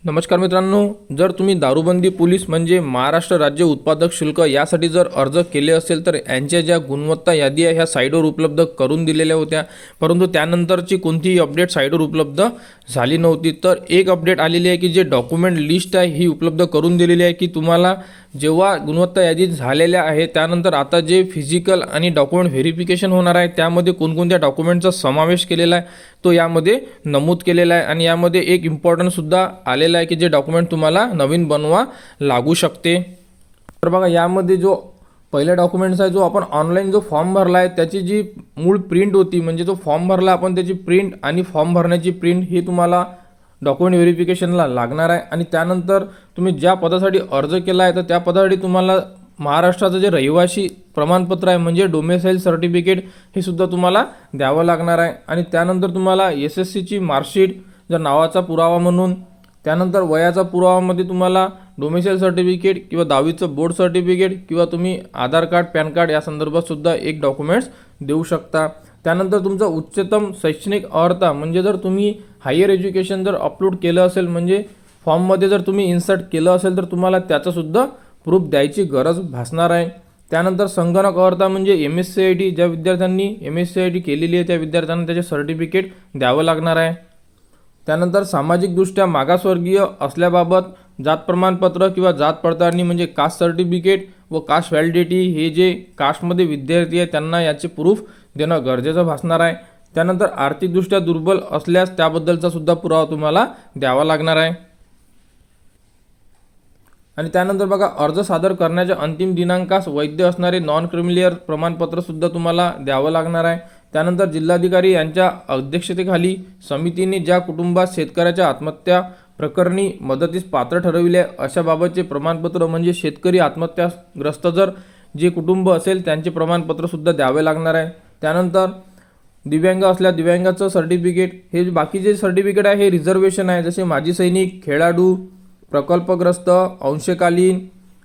नमस्कार मित्रांनो, जर तुम्ही दारूबंदी पोलीस म्हणजे महाराष्ट्र राज्य उत्पादक शुल्क यासाठी जर अर्ज केले असेल तर यांच्या ज्या गुणवत्ता यादी आहे ह्या साईटवर उपलब्ध करून दिलेल्या होत्या, परंतु त्यानंतरची कोणतीही अपडेट साईटवर उपलब्ध झाली नव्हती। तर एक अपडेट आलेली आहे की जे डॉक्युमेंट लिस्ट आहे ही उपलब्ध करून दिलेली आहे की तुम्हाला जेव्हा गुणवत्ता यादी झालेल्या आहे त्यानंतर आता जे फिजिकल आणि डॉक्युमेंट व्हेरिफिकेशन होणार आहे त्यामध्ये कोणकोणत्या डॉक्युमेंटचा समावेश केलेला आहे तो यामध्ये नमूद केलेला आहे। आणि यामध्ये एक इम्पॉर्टंट सुद्धा आलेला आहे की जे डॉक्युमेंट तुम्हाला नवीन बनवा लागू शकते। तर बघा, यामध्ये जो पहिला डॉक्युमेंट्स आहे जो आपण ऑनलाईन जो फॉर्म भरला आहे त्याची जी मूळ प्रिंट होती, म्हणजे जो फॉर्म भरला आपण त्याची प्रिंट आणि फॉर्म भरण्याची प्रिंट ही तुम्हाला डॉक्युमेंट व्हेरिफिकेशनला लागणार आहे। आणि त्यानंतर तुम्ही ज्या पदासाठी अर्ज केला आहे तर त्या पदासाठी तुम्हाला महाराष्ट्राचं जे रहिवासी प्रमाणपत्र आहे म्हणजे डोमेसाईल सर्टिफिकेट हे सुद्धा तुम्हाला द्यावं लागणार आहे। आणि त्यानंतर तुम्हाला SSCची मार्कशीट जर नावाचा पुरावा म्हणून, त्यानंतर वयाचा पुरावामध्ये तुम्हाला डोमेसाईल सर्टिफिकेट किंवा 10वीचं बोर्ड सर्टिफिकेट किंवा तुम्ही आधार कार्ड पॅन कार्ड या संदर्भात सुद्धा एक डॉक्युमेंट्स देऊ शकता। त्यानंतर तुमचं उच्चतम शैक्षणिक अर्हता म्हणजे जर तुम्ही हायर एज्युकेशन जर अपलोड केलं असेल म्हणजे फॉर्ममध्ये जर तुम्ही इन्सर्ट केलं असेल तर तुम्हाला त्याचंसुद्धा प्रूफ द्यायची गरज भासणार आहे। त्यानंतर संगणक अर्हता म्हणजे MSCIT, ज्या विद्यार्थ्यांनी MSCIT केलेली आहे त्या विद्यार्थ्यांना त्याचे सर्टिफिकेट द्यावं लागणार आहे। त्यानंतर सामाजिकदृष्ट्या मागासवर्गीय असल्याबाबत जात प्रमाणपत्र किंवा जात पडताळणी म्हणजे कास्ट सर्टिफिकेट व कास्ट व्हॅलिडिटी हे जे कास्टमध्ये विद्यार्थी आहे त्यांना याचे प्रूफ देणं गरजेचं भासणार आहे। त्यानंतर आर्थिकदृष्ट्या दुर्बल असल्यास त्याबद्दलचा सुद्धा पुरावा तुम्हाला द्यावा लागणार आहे। आणि त्यानंतर बघा, अर्ज सादर करण्याच्या अंतिम दिनांकास वैध असणारे नॉन क्रिमिलियर प्रमाणपत्र सुद्धा तुम्हाला द्यावं लागणार आहे। त्यानंतर जिल्हाधिकारी यांच्या अध्यक्षतेखाली समितीने ज्या कुटुंबात शेतकऱ्याच्या आत्महत्या प्रकरणी मदतीस पात्र ठरविले अशा बाबतचे प्रमाणपत्र म्हणजे शेतकरी आत्महत्याग्रस्त जर जे कुटुंब असेल त्यांचे प्रमाणपत्र सुद्धा द्यावे लागणार आहे। त्यानंतर दिव्यांग असल्या दिव्यांगाचं सर्टिफिकेट, हे बाकीचे सर्टिफिकेट आहे हे रिझर्वेशन आहे, जसे माजी सैनिक, खेळाडू, प्रकल्पग्रस्त, अंशकालीन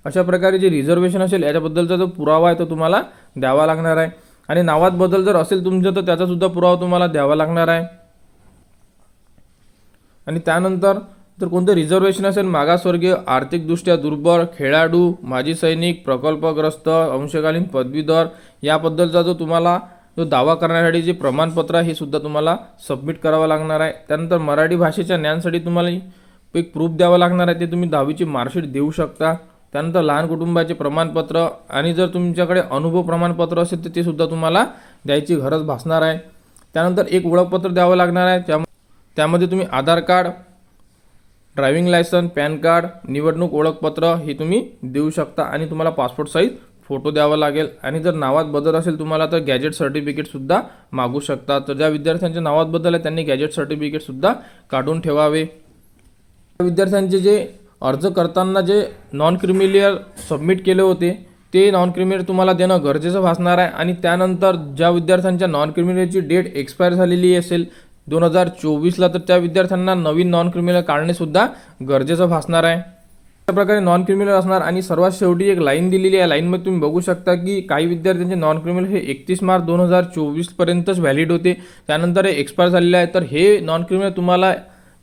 अशा प्रकारे जे रिझर्वेशन असेल याच्याबद्दलचा जो पुरावा आहे तो तुम्हाला द्यावा लागणार आहे। आणि नावात बदल जर असेल तुमचं तर त्याचा सुद्धा पुरावा तुम्हाला द्यावा लागणार आहे। आणि त्यानंतर जर कोणतं रिझर्वेशन असेल मागासवर्गीय, आर्थिकदृष्ट्या दुर्बल, खेळाडू, माजी सैनिक, प्रकल्पग्रस्त, अंशकालीन, पदवीधर याबद्दलचा जो तुम्हाला जो दावा करण्यासाठी जे प्रमाणपत्र आहे हे सुद्धा तुम्हाला सबमिट करावं लागणार आहे। त्यानंतर मराठी भाषेच्या ज्ञानासाठी तुम्हाला एक प्रूफ द्यावं लागणार आहे, ते तुम्ही 10वीची मार्कशीट देऊ शकता। त्यानंतर लहान कुटुंबाचे प्रमाणपत्र आणि जर तुमच्याकडे अनुभव प्रमाणपत्र असेल तर ते सुद्धा तुम्हाला द्यायची गरज भासणार आहे। त्यानंतर एक ओळखपत्र द्यावं लागणार आहे, त्यामध्ये तुम्ही Aadhaar card, driving licence, PAN card, निवडणूक ओळखपत्र हे तुम्ही देऊ शकता। आणि तुम्हाला पासपोर्ट साईज फोटो द्यावा लागेल। आणि जर नावात बदल असेल तुम्हाला तर गॅजेट सर्टिफिकेटसुद्धा मागू शकता। तर ज्या विद्यार्थ्यांच्या नावात बदल आहे त्यांनी गॅजेट सर्टिफिकेटसुद्धा काढून ठेवावे। विद्यार्थ्यांचे जे अर्ज करताना जे नॉन क्रिमिलियर सबमिट केले होते ते नॉन क्रिमिलियर तुम्हाला देणं गरजेचं भासणार आहे। आणि त्यानंतर ज्या विद्यार्थ्यांच्या नॉन क्रिमिलियरची डेट एक्सपायर झालेली असेल 2024ला तर त्या विद्यार्थ्यांना नवीन नॉन क्रिमिलियर काढणेसुद्धा गरजेचं भासणार आहे। अशा प्रकारे नॉन क्रिमिलियर असणार। आणि सर्वात शेवटी एक लाईन दिलेली आहे, लाईनमध्ये तुम्ही बघू शकता की काही विद्यार्थ्यांचे नॉन क्रिमिलियर हे 31 मार्च 2024 पर्यंतच व्हॅलिड होते, त्यानंतर हे एक्सपायर झालेले आहे। तर हे नॉन क्रिमिलियर तुम्हाला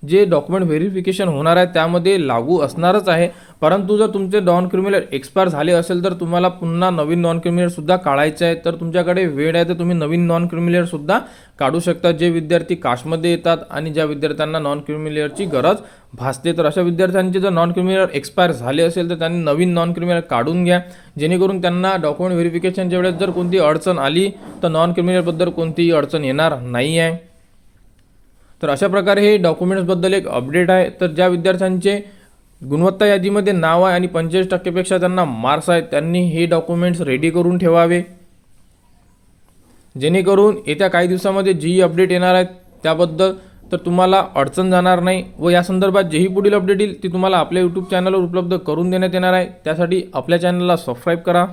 जे डॉक्युमेंट व्हेरिफिकेशन होणार आहे त्यामध्ये लागू असणारच आहे, परंतु जर तुमचे नॉन क्रिमिलियर एक्सपायर झाले असेल तर तुम्हाला पुन्हा नवीन नॉन क्रिमिलियरसुद्धा काढायचं आहे। तर तुमच्याकडे वेळ आहे तर तुम्ही नवीन नॉन क्रिमिलियरसुद्धा काढू शकता, जे विद्यार्थी कास्टमध्ये येतात आणि ज्या विद्यार्थ्यांना नॉन क्रिमिलियरची गरज भासते। तर अशा विद्यार्थ्यांचे जर नॉन क्रिमिलियर एक्सपायर झाले असेल तर त्यांनी नवीन नॉन क्रिमिलियर काढून घ्या, जेणेकरून त्यांना डॉक्युमेंट व्हेरिफिकेशनच्या वेळेस जर कोणती अडचण आली तर नॉन क्रिमिलियरबद्दल कोणतीही अडचण येणार नाही आहे। तर अशा प्रकारे हे डॉक्युमेंट्सबद्दल एक अपडेट आहे। तर ज्या विद्यार्थ्यांचे गुणवत्ता यादीमध्ये नाव आहे आणि 45% त्यांना मार्क्स आहेत त्यांनी हे डॉक्युमेंट्स रेडी करून ठेवावे, जेणेकरून येत्या काही दिवसामध्ये जी अपडेट येणार आहे त्याबद्दल तर तुम्हाला अडचण जाणार नाही। व या संदर्भात जेही पुढील अपडेट येईल ती तुम्हाला आपल्या यूट्यूब चॅनलवर उपलब्ध करून देण्यात येणार आहे। त्यासाठी आपल्या चॅनलला सबस्क्राईब करा।